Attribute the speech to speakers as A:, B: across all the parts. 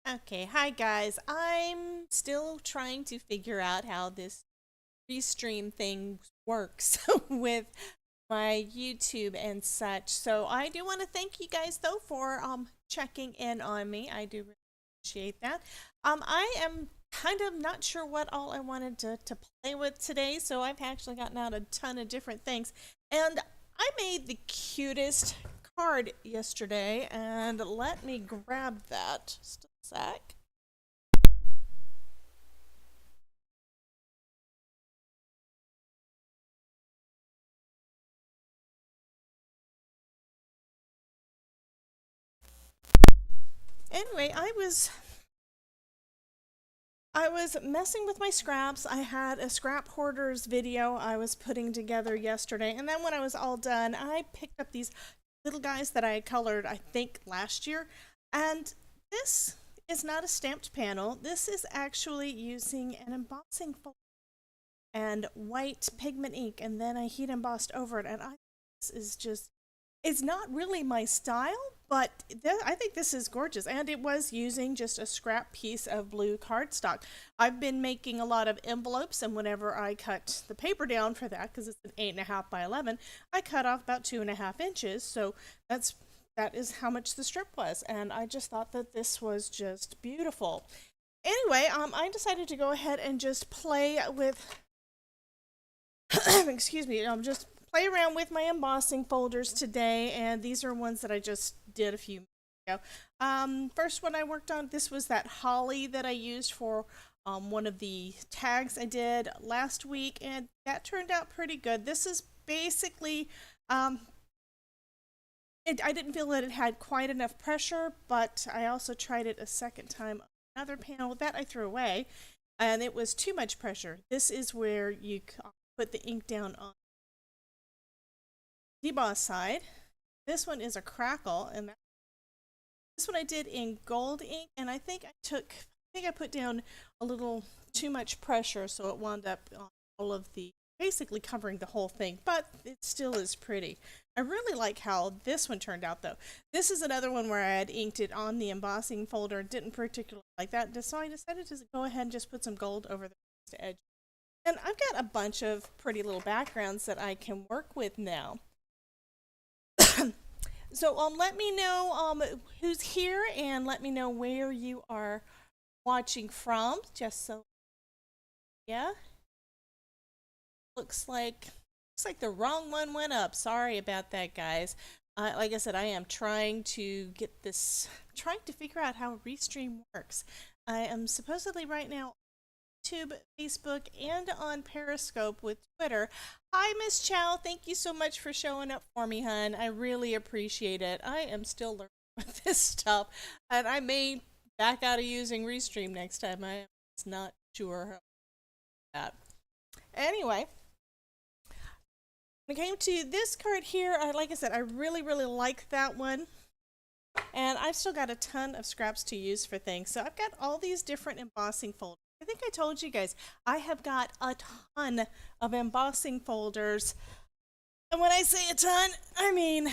A: Okay, hi guys. I'm still trying to figure out how this restream thing works with my YouTube and such. So I do want to thank you guys though for checking in on me. I do really appreciate that. I am kind of not sure what all I wanted to play with today, so I've actually gotten out a ton of different things. And I made the cutest card yesterday, and let me grab that. Just a sec. Anyway, I was messing with my scraps. I had a scrap hoarders video I was putting together yesterday, and then when I was all done, I picked up these little guys that I colored, I think, last year. And this is not a stamped panel. This is actually using an embossing folder and white pigment ink, and then I heat embossed over it. And this is just, it's not really my style, but I think this is gorgeous. And it was using just a scrap piece of blue cardstock. I've been making a lot of envelopes, and whenever I cut the paper down for that, because it's an 8.5 by 11, I cut off about 2.5 inches. So that is how much the strip was. And I just thought that this was just beautiful. Anyway, I decided to go ahead and just play with, excuse me, just play around with my embossing folders today, and these are ones that I just did a few minutes ago. First one I worked on, this was that holly that I used for one of the tags I did last week, and that turned out pretty good. This is basically, I didn't feel that it had quite enough pressure, but I also tried it a second time on another panel. That I threw away, and it was too much pressure. This is where you put the ink down on deboss side. This one is a crackle, and this one I did in gold ink, and I think I put down a little too much pressure, so it wound up on all of the, basically covering the whole thing, but it still is pretty. I really like how this one turned out though. This is another one where I had inked it on the embossing folder, didn't particularly like that, so I decided to go ahead and just put some gold over the edge. And I've got a bunch of pretty little backgrounds that I can work with now. So let me know who's here, and let me know where you are watching from, just so, yeah. Looks like the wrong one went up. Sorry about that, guys. Like I said, I am trying to trying to figure out how Restream works. I am supposedly right now YouTube, Facebook, and on Periscope with Twitter. Hi, Miss Chow. Thank you so much for showing up for me, hun. I really appreciate it. I am still learning with this stuff, and I may back out of using Restream next time. I'm not sure how that. Anyway, when it came to this card here, like I said, I really, really like that one. And I've still got a ton of scraps to use for things. So I've got all these different embossing folders. I think I told you guys, I have got a ton of embossing folders. And when I say a ton, I mean,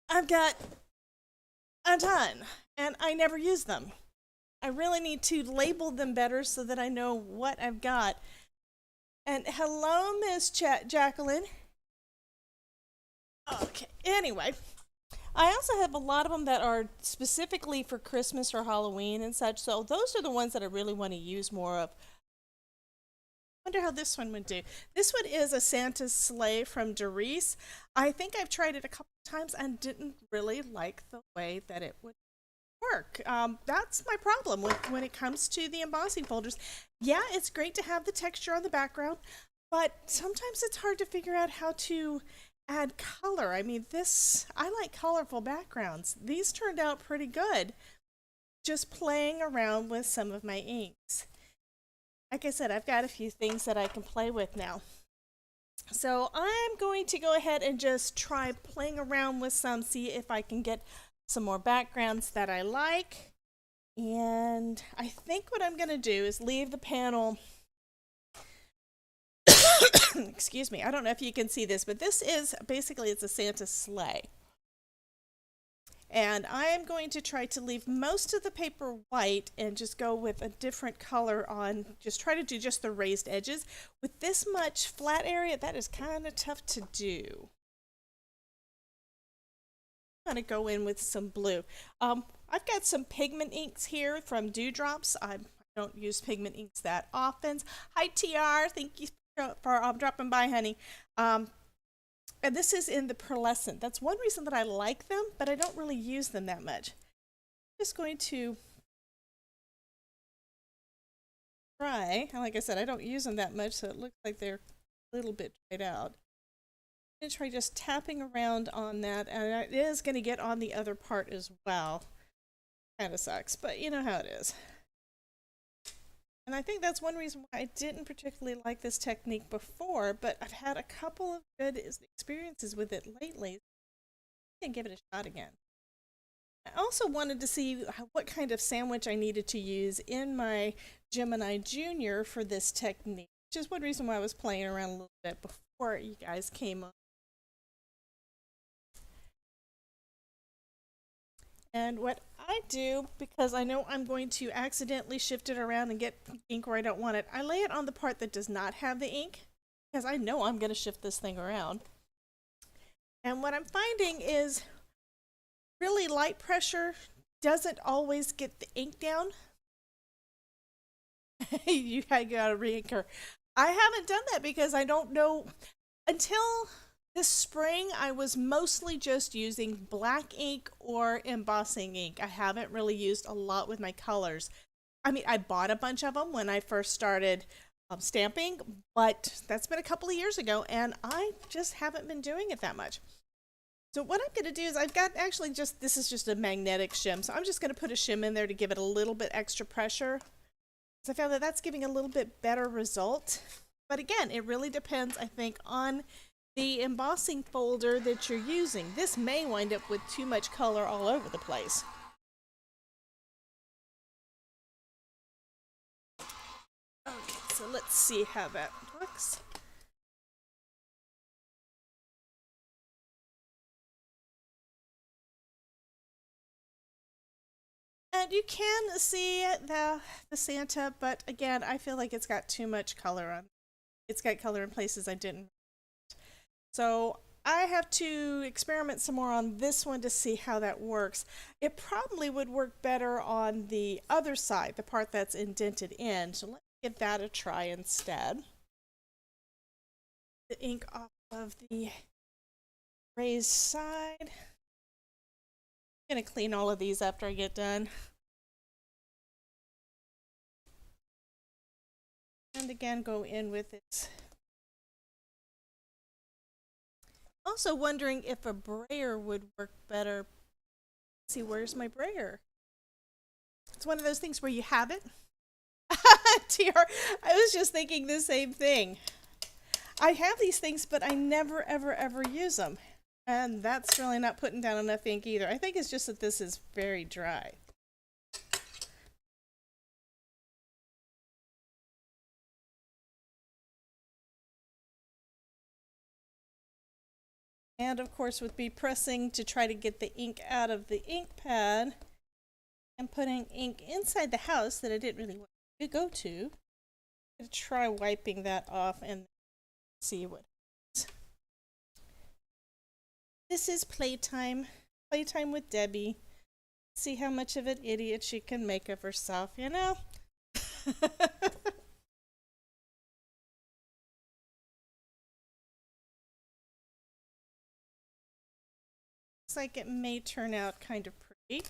A: I've got a ton, and I never use them. I really need to label them better so that I know what I've got. And hello, Miss Jacqueline. Okay, anyway. I also have a lot of them that are specifically for Christmas or Halloween and such, so those are the ones that I really want to use more of. I wonder how this one would do. This one is a Santa's sleigh from Doris. I think I've tried it a couple times and didn't really like the way that it would work. That's my problem when it comes to the embossing folders. Yeah, it's great to have the texture on the background, but sometimes it's hard to figure out how to add color. I mean, I like colorful backgrounds. These turned out pretty good, just playing around with some of my inks. Like I said, I've got a few things that I can play with now. So I'm going to go ahead and just try playing around with some, see if I can get some more backgrounds that I like. And I think what I'm going to do is leave the panel excuse me, I don't know if you can see this, but this is basically, it's a Santa sleigh. And I am going to try to leave most of the paper white and just go with a different color on, just try to do just the raised edges. With this much flat area, that is kind of tough to do. I'm going to go in with some blue. I've got some pigment inks here from Dewdrops. I don't use pigment inks that often. Hi TR, thank you for dropping by, honey. And this is in the pearlescent. That's one reason that I like them, but I don't really use them that much. I'm just going to try, like I said, I don't use them that much, so it looks like they're a little bit dried out. I'm going to try just tapping around on that, and it is going to get on the other part as well. Kind of sucks, but you know how it is. And I think that's one reason why I didn't particularly like this technique before, but I've had a couple of good experiences with it lately. I can give it a shot again. I also wanted to see what kind of sandwich I needed to use in my Gemini Junior for this technique, which is one reason why I was playing around a little bit before you guys came on. And what I do, because I know I'm going to accidentally shift it around and get ink where I don't want it, I lay it on the part that does not have the ink, because I know I'm going to shift this thing around. And what I'm finding is really light pressure doesn't always get the ink down. You got to re-inker. I haven't done that because I don't know. Until this spring, I was mostly just using black ink or embossing ink. I haven't really used a lot with my colors. I mean, I bought a bunch of them when I first started stamping, but that's been a couple of years ago, and I just haven't been doing it that much. So what I'm going to do is I've got actually just, this is just a magnetic shim, so I'm just going to put a shim in there to give it a little bit extra pressure. So I found that that's giving a little bit better result. But again, it really depends, I think, on the embossing folder that you're using. This may wind up with too much color all over the place. Okay, so let's see how that looks. And you can see the Santa, but again, I feel like it's got too much color on. It's got color in places I didn't. So I have to experiment some more on this one to see how that works. It probably would work better on the other side, the part that's indented in. So let's give that a try instead. The ink off of the raised side. I'm going to clean all of these after I get done. And again, go in with this. Also wondering if a brayer would work better. Let's see, where's my brayer? It's one of those things where you have it. TR, I was just thinking the same thing. I have these things, but I never, ever, ever use them. And that's really not putting down enough ink either. I think it's just that this is very dry. And of course, with me pressing to try to get the ink out of the ink pad and putting ink inside the house that I didn't really want to go to, I'm going to try wiping that off and see what happens. This is playtime with Debbie. See how much of an idiot she can make of herself, you know? Looks like it may turn out kind of pretty.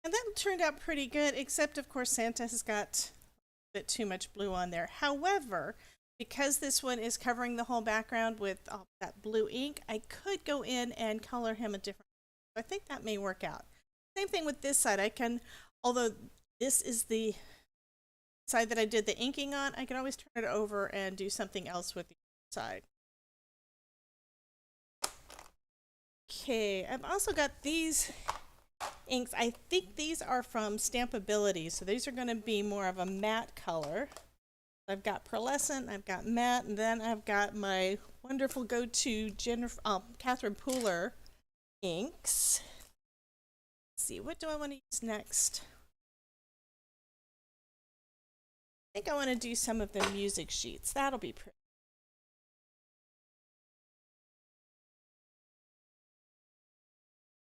A: And that turned out pretty good, except of course Santa has got a bit too much blue on there. However, because this one is covering the whole background with that blue ink, I could go in and color him a different color. I think that may work out. Same thing with this side. I can, although this is the side that I did the inking on, I can always turn it over and do something else with the side. Okay, I've also got these inks. I think these are from Stampability, so these are going to be more of a matte color. I've got pearlescent, I've got matte, and then I've got my wonderful go-to Catherine Pooler inks. Let's see, what do I want to use next? I think I want to do some of the music sheets. That'll be pretty.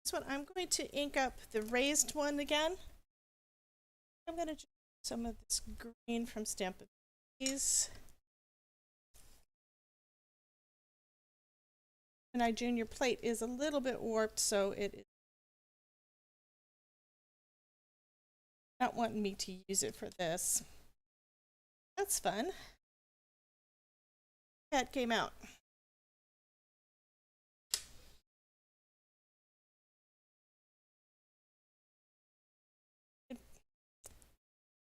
A: This one, I'm going to ink up the raised one again. I'm going to do some of this green from Stampabilities. And my junior plate is a little bit warped, so it is not wanting me to use it for this. That's fun. That came out.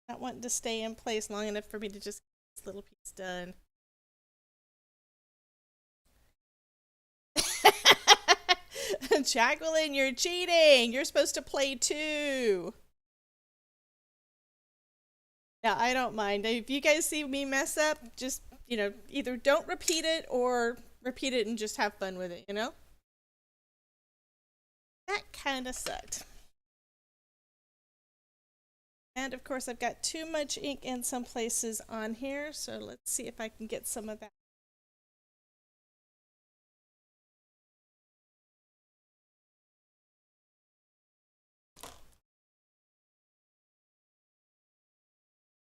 A: Not wanting to stay in place long enough for me to just get this little piece done. Jacqueline, you're cheating. You're supposed to play too. Now, I don't mind. If you guys see me mess up, just, either don't repeat it or repeat it and just have fun with it, That kind of sucked. And of course, I've got too much ink in some places on here, so let's see if I can get some of that.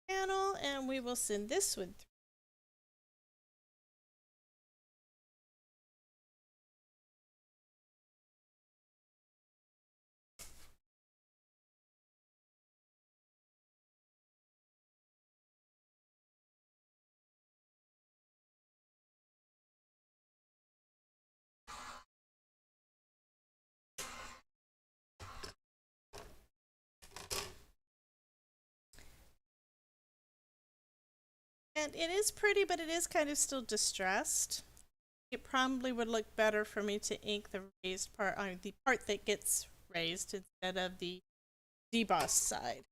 A: Panel, and we will send this one through. And it is pretty, but it is kind of still distressed. It probably would look better for me to ink the raised part, the part that gets raised instead of the debossed side.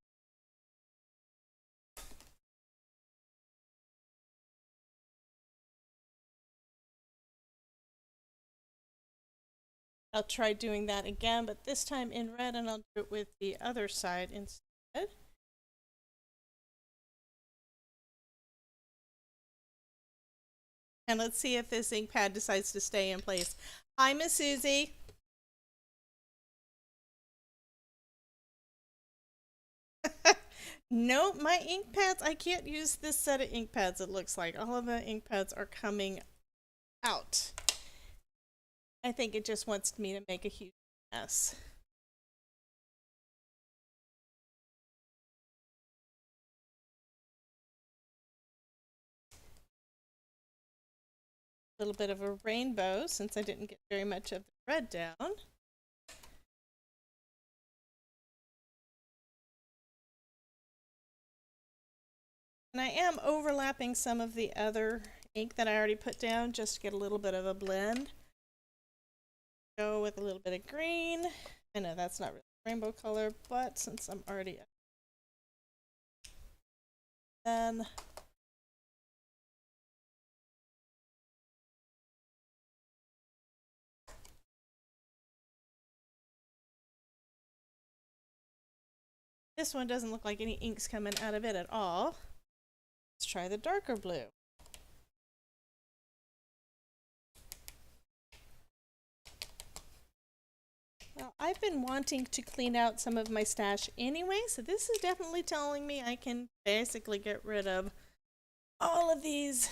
A: I'll try doing that again, but this time in red, and I'll do it with the other side instead. And let's see if this ink pad decides to stay in place. Hi, Miss Susie. No, my ink pads, I can't use this set of ink pads, it looks like. All of the ink pads are coming out. I think it just wants me to make a huge mess. A little bit of a rainbow since I didn't get very much of the red down. And I am overlapping some of the other ink that I already put down just to get a little bit of a blend. Go with a little bit of green. I know that's not really rainbow color, but since I'm already then this one doesn't look like any ink's coming out of it at all. Let's try the darker blue. Well, I've been wanting to clean out some of my stash anyway, so this is definitely telling me I can basically get rid of all of these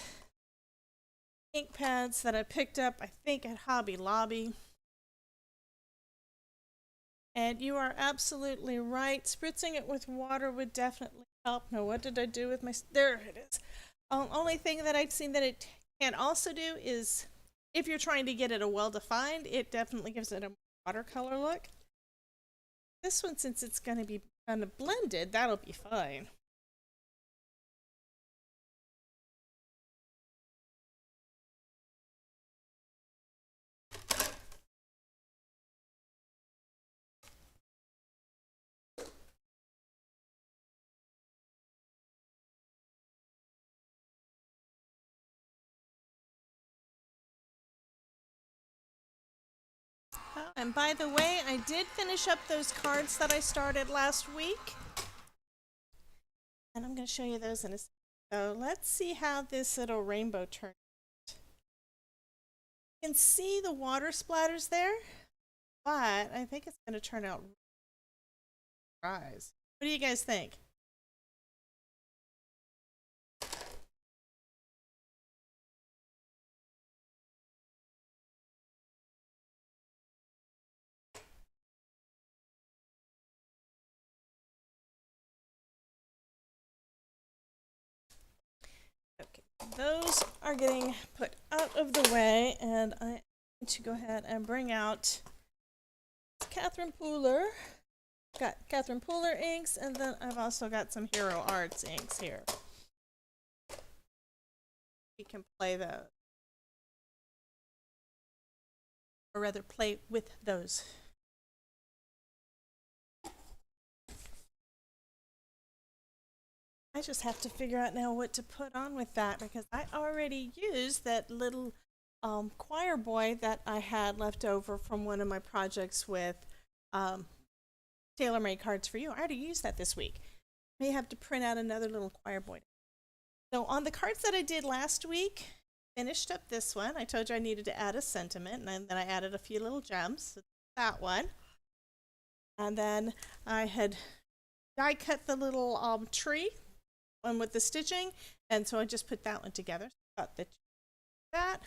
A: ink pads that I picked up, I think, at Hobby Lobby. And you are absolutely right. Spritzing it with water would definitely help. Now, what did I do with my... There it is. Only thing that I've seen that it can also do is, if you're trying to get it a well-defined, it definitely gives it a watercolor look. This one, since it's going to be kind of blended, that'll be fine. Oh, and by the way, I did finish up those cards that I started last week. And I'm going to show you those in a second. So let's see how this little rainbow turned out. You can see the water splatters there, but I think it's going to turn out surprise. What do you guys think? Okay, those are getting put out of the way, and I need to go ahead and bring out Catherine Pooler. Got Catherine Pooler inks, and then I've also got some Hero Arts inks here. You can play those, or rather play with those. I just have to figure out now what to put on with that, because I already used that little choir boy that I had left over from one of my projects with tailor-made cards for you. I already used that this week. May have to print out another little choir boy. So on the cards that I did last week, finished up this one. I told you I needed to add a sentiment, and then I added a few little gems. So that one. And then I had die cut the little tree one with the stitching, and so I just put that one together. Got that.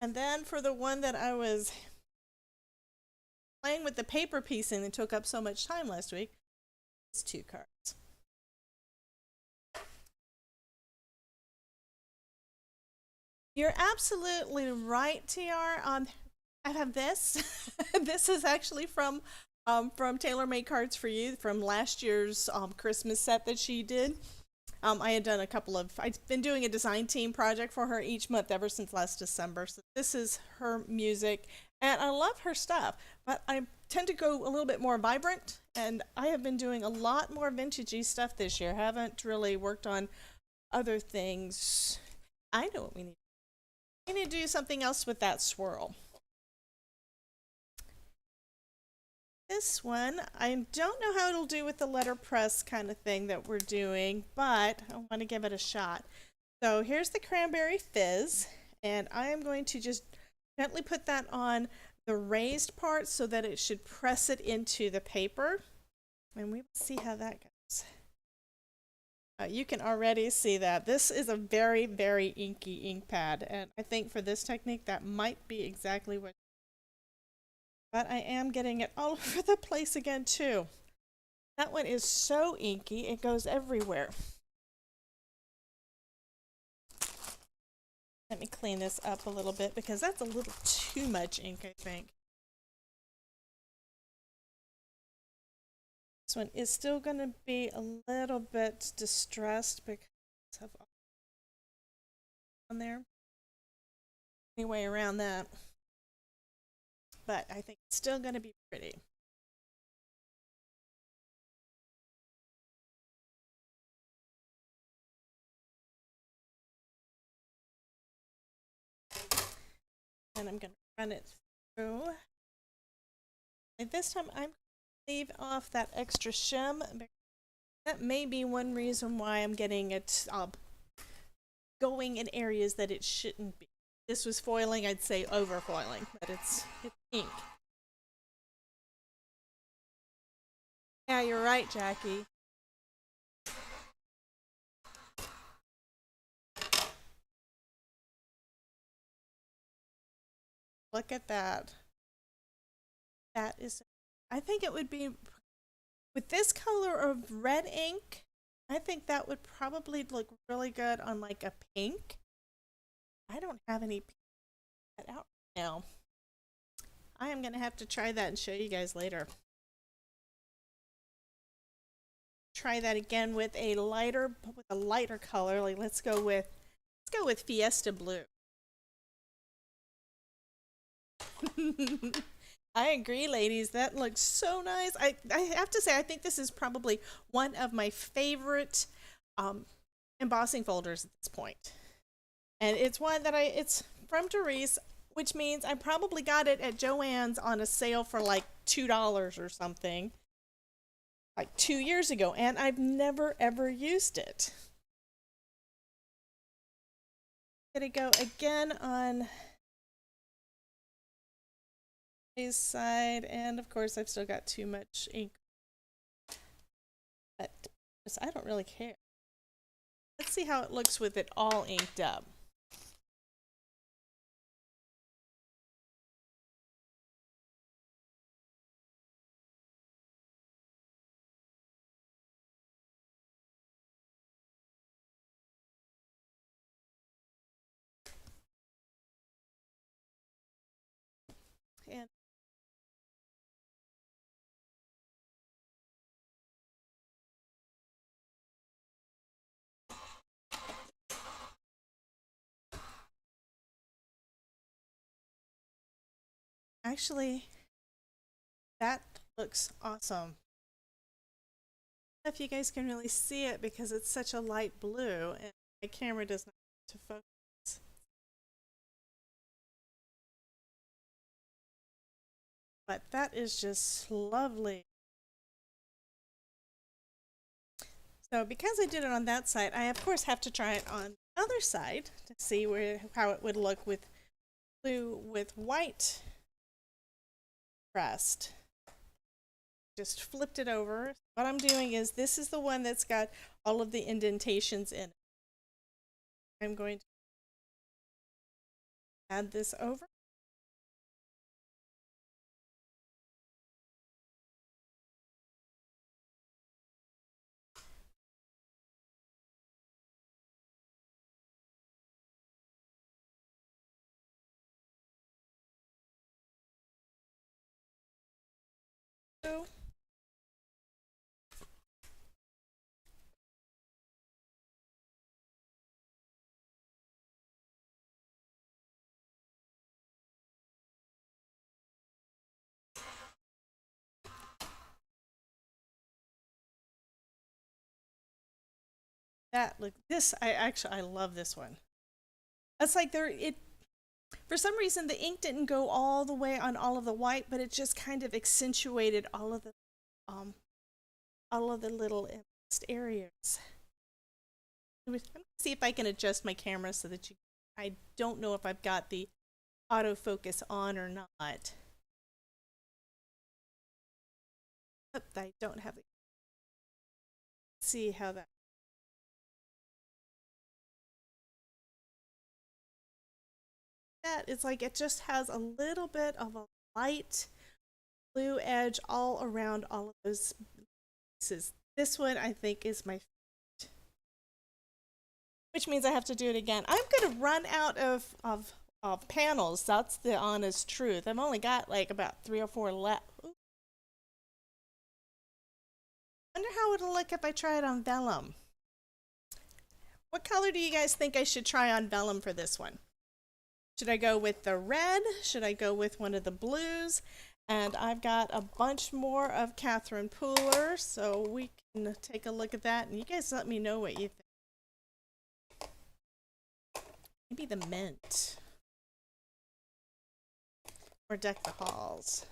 A: And then for the one that I was playing with the paper piecing that took up so much time last week, it's 2 cards. You're absolutely right, TR. I have this. This is actually from TaylorMade Cards for You from last year's Christmas set that she did. I had done I've been doing a design team project for her each month ever since last December. So this is her music, and I love her stuff, but I tend to go a little bit more vibrant, and I have been doing a lot more vintagey stuff this year. Haven't really worked on other things. I know what we need. We need to do something else with that swirl. This one, I don't know how it'll do with the letterpress kind of thing that we're doing, but I want to give it a shot. So here's the cranberry fizz, and I am going to just gently put that on the raised part so that it should press it into the paper, and we will see how that goes. You can already see that this is a very, very inky ink pad, and I think for this technique that might be exactly what. But I am getting it all over the place again too. That one is so inky, it goes everywhere. Let me clean this up a little bit because that's a little too much ink, I think. This one is still going to be a little bit distressed because of all on there. Anyway, around that. But I think it's still going to be pretty. And I'm going to run it through. And this time I'm going to leave off that extra shim. That may be one reason why I'm getting it going in areas that it shouldn't be. This was foiling, I'd say over foiling, but it's ink. Yeah, you're right, Jackie. Look at that. That is, I think it would be, with this color of red ink, I think that would probably look really good on like a pink. I don't have any pink out now. I am going to have to try that and show you guys later. Try that again with a lighter color. Like let's go with Fiesta Blue. I agree, ladies. That looks so nice. I have to say, I think this is probably one of my favorite embossing folders at this point. And it's one that it's from Therese. which means I probably got it at Joann's on a sale for like $2 or something, like 2 years ago, and I've never ever used it. Gonna go again on this side, and of course I've still got too much ink, but I don't really care. Let's see how it looks with it all inked up. And actually, that looks awesome. I don't know if you guys can really see it because it's such a light blue and my camera does not to focus. But that is just lovely. So because I did it on that side, I of course have to try it on the other side to see how it would look with blue with white pressed. Just flipped it over. What I'm doing is, this is the one that's got all of the indentations in it. I'm going to add this over. That look, this I love this one. It's like for some reason the ink didn't go all the way on all of the white, but it just kind of accentuated all of the little embossed areas. I'm gonna see if I can adjust my camera so that I don't know if I've got the autofocus on or not. But I don't have it. See how that. It's like it just has a little bit of a light blue edge all around all of those pieces. This one I think is my favorite, which means I have to do it again. I'm going to run out of panels. That's the honest truth. I've only got like about 3 or 4 left. Ooh. Wonder how it'll look if I try it on vellum. What color do you guys think I should try on vellum for this one? Should I go with the red? Should I go with one of the blues? And I've got a bunch more of Catherine Pooler, so we can take a look at that, and you guys let me know what you think. Maybe the mint. Or Deck the Halls.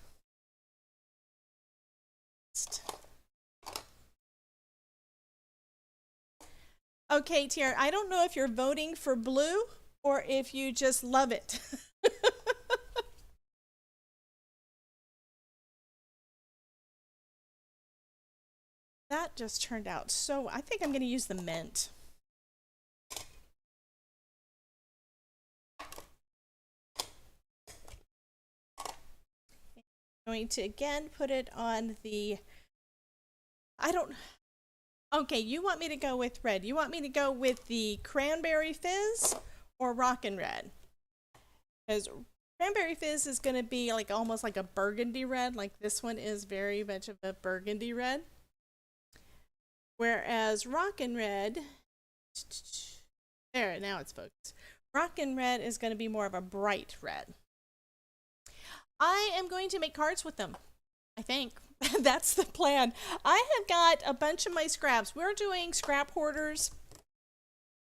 A: Okay, Tier, I don't know if you're voting for blue or if you just love it. That just turned out so, I think I'm going to use the mint. I'm going to again put it on the, okay, you want me to go with red. You want me to go with the Cranberry Fizz or Rockin' Red? Because Cranberry Fizz is going to be like almost like a burgundy red. Like this one is very much of a burgundy red. Whereas Rockin' Red, there, now it's focused. Rockin' Red is going to be more of a bright red. I am going to make cards with them, I think. That's the plan. I have got a bunch of my scraps. We're doing scrap hoarders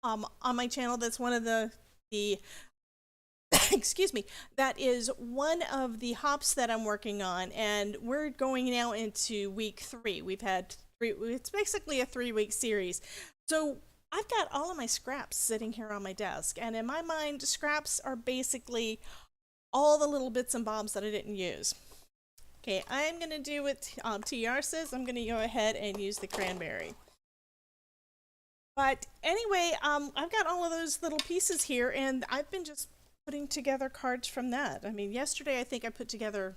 A: on my channel. That's one of the excuse me, that is one of the hops that I'm working on, and we're going now into week 3. We've had three, it's basically a 3-week series. So I've got all of my scraps sitting here on my desk, and in my mind, scraps are basically all the little bits and bobs that I didn't use. Okay, I'm going to do what TR says. I'm going to go ahead and use the cranberry. But anyway, I've got all of those little pieces here, and I've been just putting together cards from that. I mean, yesterday I think I put together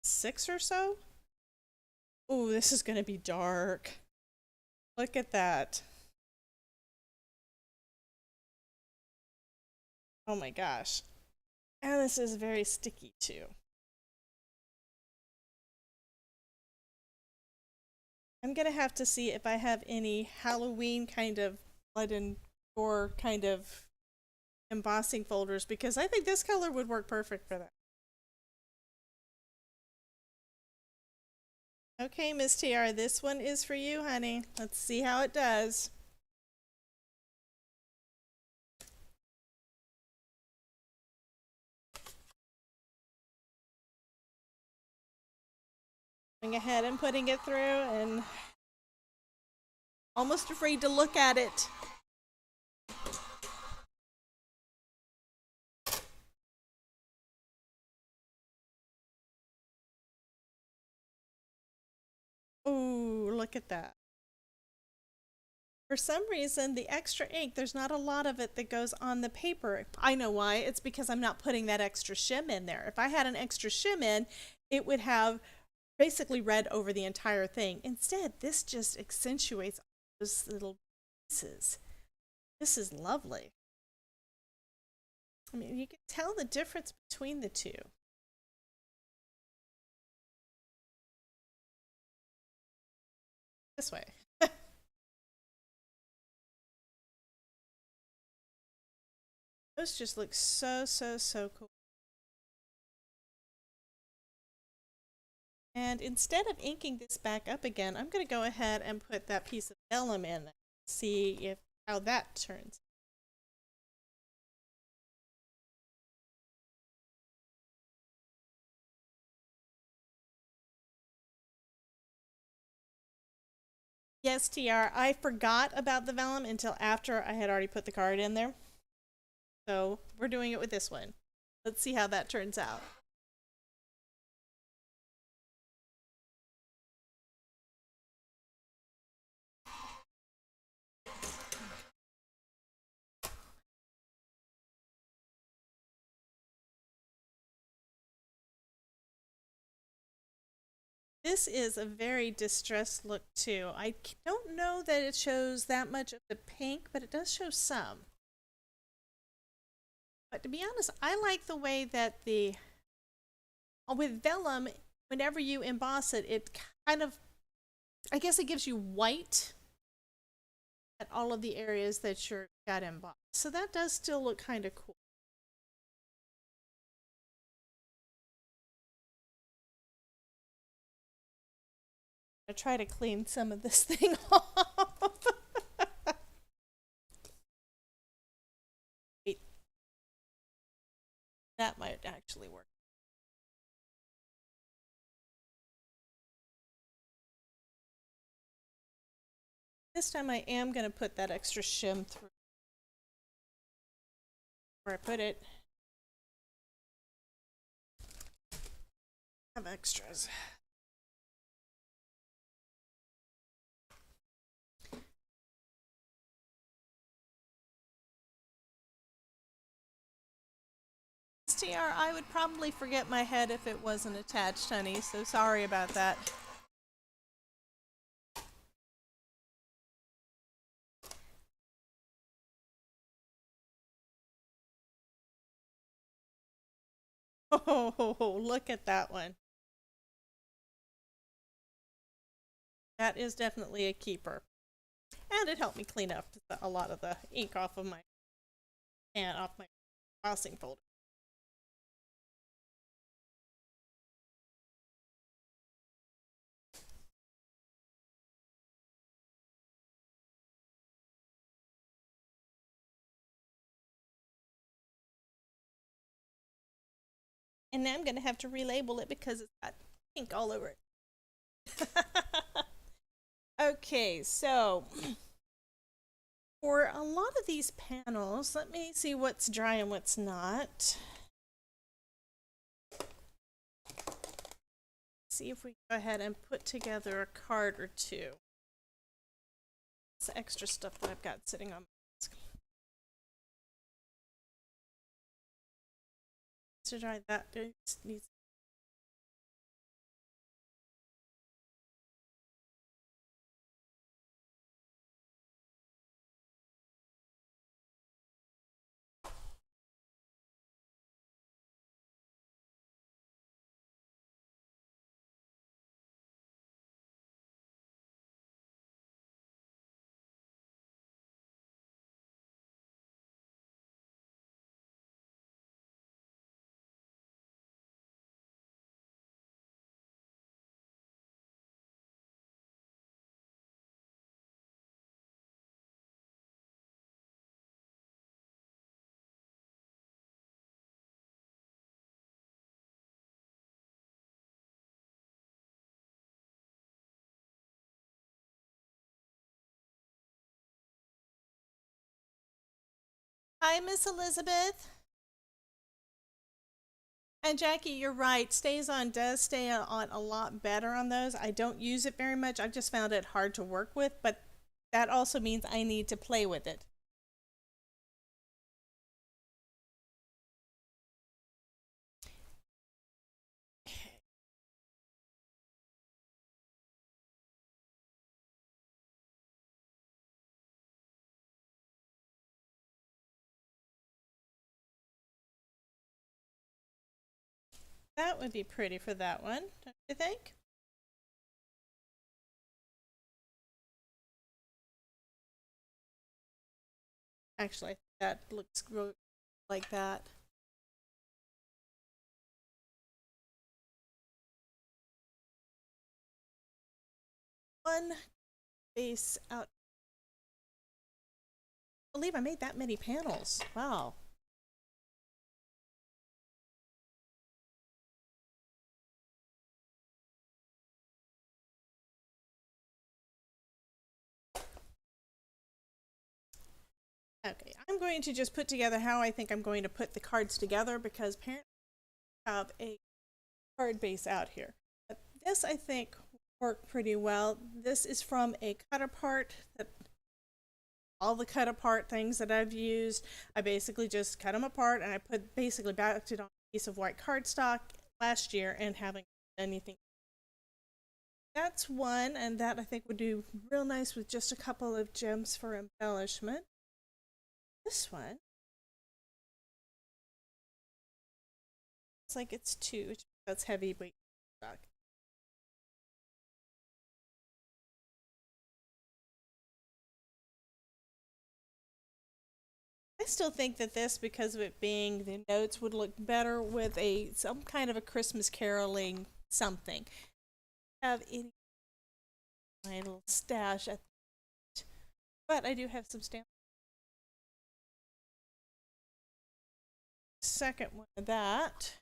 A: 6 or so. Ooh, this is going to be dark. Look at that. Oh my gosh. And this is very sticky too. I'm going to have to see if I have any Halloween kind of blood and gore kind of embossing folders, because I think this color would work perfect for that. Okay, Miss TR, this one is for you, honey. Let's see how it does. Going ahead and putting it through, and almost afraid to look at it. Ooh, look at that. For some reason, the extra ink, there's not a lot of it that goes on the paper. I know why. It's because I'm not putting that extra shim in there. If I had an extra shim in, it would have basically red over the entire thing. Instead, this just accentuates those little pieces. This is lovely. I mean, you can tell the difference between the two. This way. Those just look so, so, so cool. And instead of inking this back up again, I'm going to go ahead and put that piece of vellum in, see if how that turns. Yes, TR, I forgot about the vellum until after I had already put the card in there. So we're doing it with this one. Let's see how that turns out. This is a very distressed look too. I don't know that it shows that much of the pink, but it does show some. But to be honest, I like the way that with vellum, whenever you emboss it, it kind of, I guess it gives you white at all of the areas that you're got embossed. So that does still look kind of cool. I try to clean some of this thing off. Wait, that might actually work. This time I am going to put that extra shim through where I put it. I have extras. TR, I would probably forget my head if it wasn't attached, honey, so sorry about that. Oh, look at that one. That is definitely a keeper. And it helped me clean up a lot of the ink off of my embossing folder. And now I'm going to have to relabel it because it's got pink all over it. Okay, so for a lot of these panels, let me see what's dry and what's not. See if we go ahead and put together a card or two. It's extra stuff that I've got sitting on my desk. To dry that needs. Hi, Miss Elizabeth. And Jackie, you're right. Stays on does stay on a lot better on those. I don't use it very much. I've just found it hard to work with, but that also means I need to play with it. That would be pretty for that one, don't you think? Actually, that looks like that. One base out. I believe I made that many panels. Wow. Okay, I'm going to just put together how I think I'm going to put the cards together because apparently I have a card base out here. But this I think worked pretty well. This is from a cut apart that all the cut apart things that I've used, I basically just cut them apart and I put basically backed it on a piece of white cardstock last year and haven't done anything. That's one, and that I think would do real nice with just a couple of gems for embellishment. This one, it's like it's two, that's heavy weight stock. I still think that this, because of it being the notes, would look better with a some kind of a Christmas caroling something. Have any my little stash at, but I do have some stamps. Second one of that.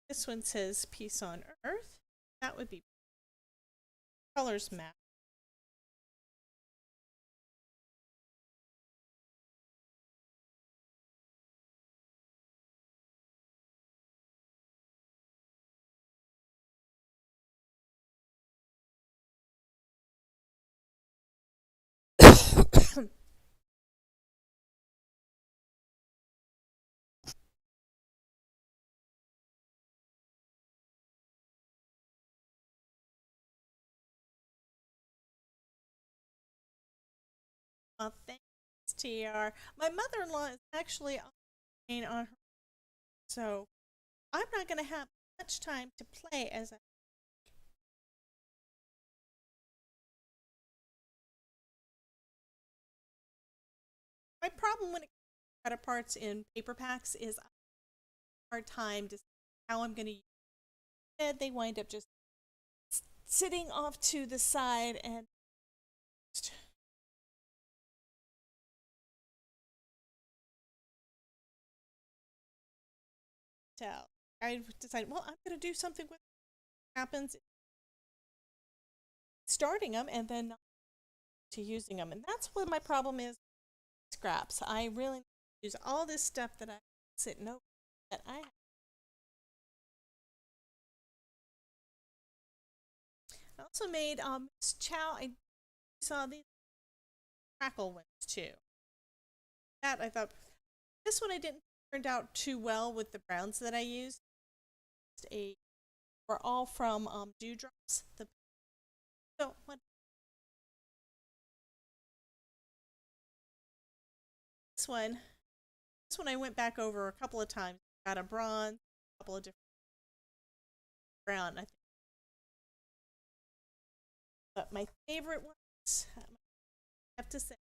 A: This one says Peace on Earth. That would be colors map. Thanks, TR. My mother-in-law is actually on her, so I'm not going to have much time to play as I. My problem when it comes to parts in paper packs is I have a hard time to how I'm going to use it. They wind up just sitting off to the side and tell. I decided, well, I'm going to do something with what happens starting them and then not to using them. And that's what my problem is with scraps. I really use all this stuff that I sit over that I have. I also made chow. I saw these crackle ones too. That I thought this one I didn't turned out too well with the browns that I used. A were all from Dewdrops. So what this one this one I went back over a couple of times. Got a bronze, a couple of different brown. I think, but my favorite ones I have to say.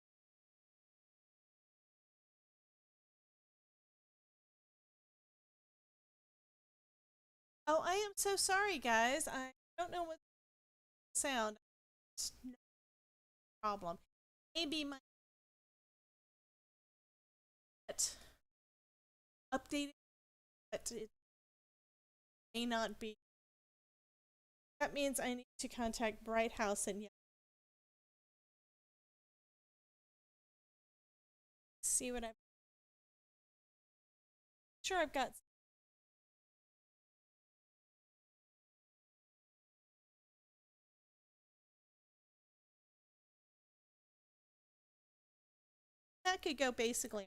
A: Oh, I am so sorry, guys. I don't know what the sound. It's no problem. Maybe my updated, but it may not be. That means I need to contact Bright House and see what I'm sure I've got. That could go basically.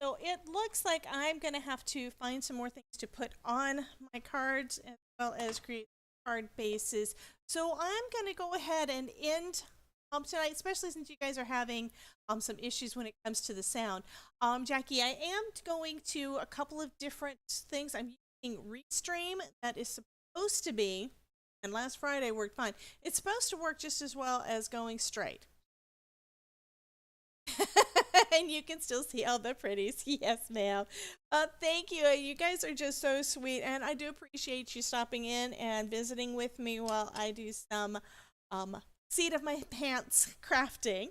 A: So it looks like I'm going to have to find some more things to put on my cards as well as create card bases. So I'm going to go ahead and end tonight, especially since you guys are having some issues when it comes to the sound. Jackie, I am going to a couple of different things. I'm using Restream that is supposed to be, and last Friday worked fine. It's supposed to work just as well as going straight. And you can still see all the pretties. Yes, ma'am. Thank you. You guys are just so sweet. And I do appreciate you stopping in and visiting with me while I do some seat of my pants crafting.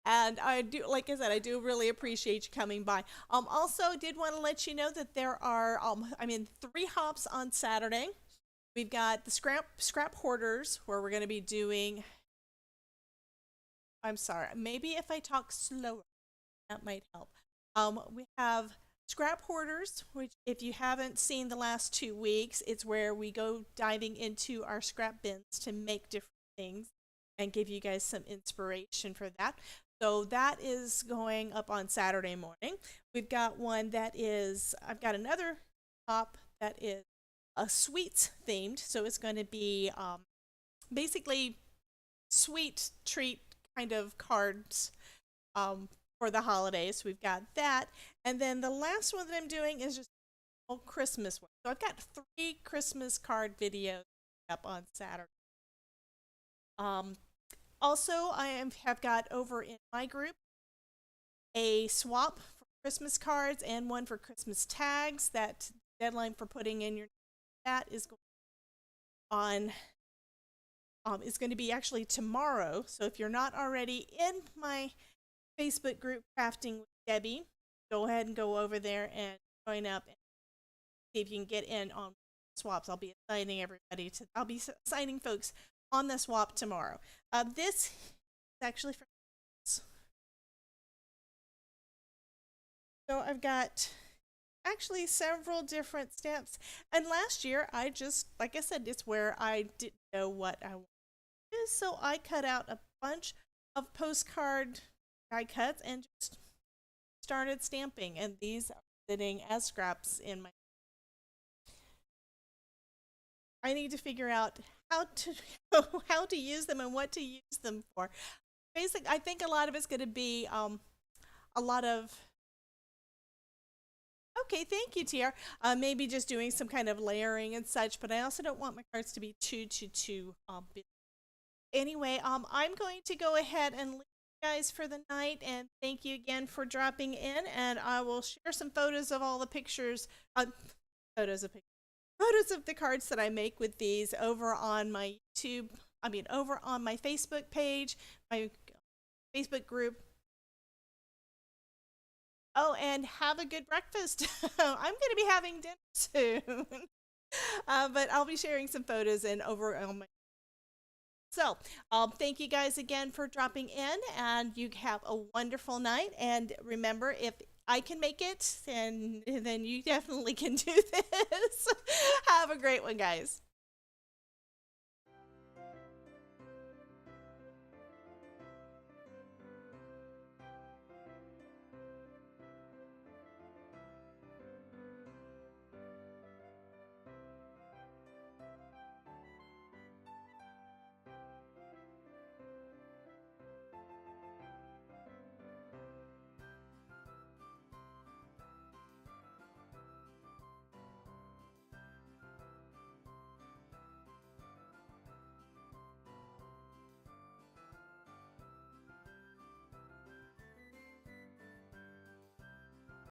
A: And I do, like I said, I do really appreciate you coming by. Also, did want to let you know that there are, I'm in 3 hops on Saturday. We've got the scrap hoarders where we're going to be doing. I'm sorry. Maybe if I talk slower, that might help. We have scrap hoarders, which if you haven't seen the last 2 weeks, it's where we go diving into our scrap bins to make different things and give you guys some inspiration for that. So that is going up on Saturday morning. We've got one that is, I've got another top that is a sweets themed. So it's going to be basically sweet treat kind of cards for the holidays. We've got that. And then the last one that I'm doing is just a Christmas one. So I've got 3 Christmas card videos up on Saturday. Also, have got over in my group a swap for Christmas cards and one for Christmas tags. That deadline for putting in your that is going on is going to be actually tomorrow. So if you're not already in my Facebook group Crafting with Debbie, go ahead and go over there and join up and see if you can get in on swaps. I'll be assigning folks on the swap tomorrow. This is actually for so I've got actually several different stamps. And last year I just, like I said, it's where I didn't know what I wanted. So I cut out a bunch of postcard die cuts and just started stamping, and these are sitting as scraps in my. I need to figure out how to how to use them and what to use them for. Basically, I think a lot of it's going to be a lot of Okay, thank you, TR. Maybe just doing some kind of layering and such, but I also don't want my cards to be too big. Anyway, I'm going to go ahead and leave you guys for the night, and thank you again for dropping in. And I will share some photos of all the pictures, photos of photos of the cards that I make with these over on my YouTube. I mean, over on my Facebook page, my Facebook group. Oh, and have a good breakfast. I'm going to be having dinner soon. But I'll be sharing some photos and over on my. So, thank you guys again for dropping in, and you have a wonderful night. And remember, if I can make it, then you definitely can do this. Have a great one, guys.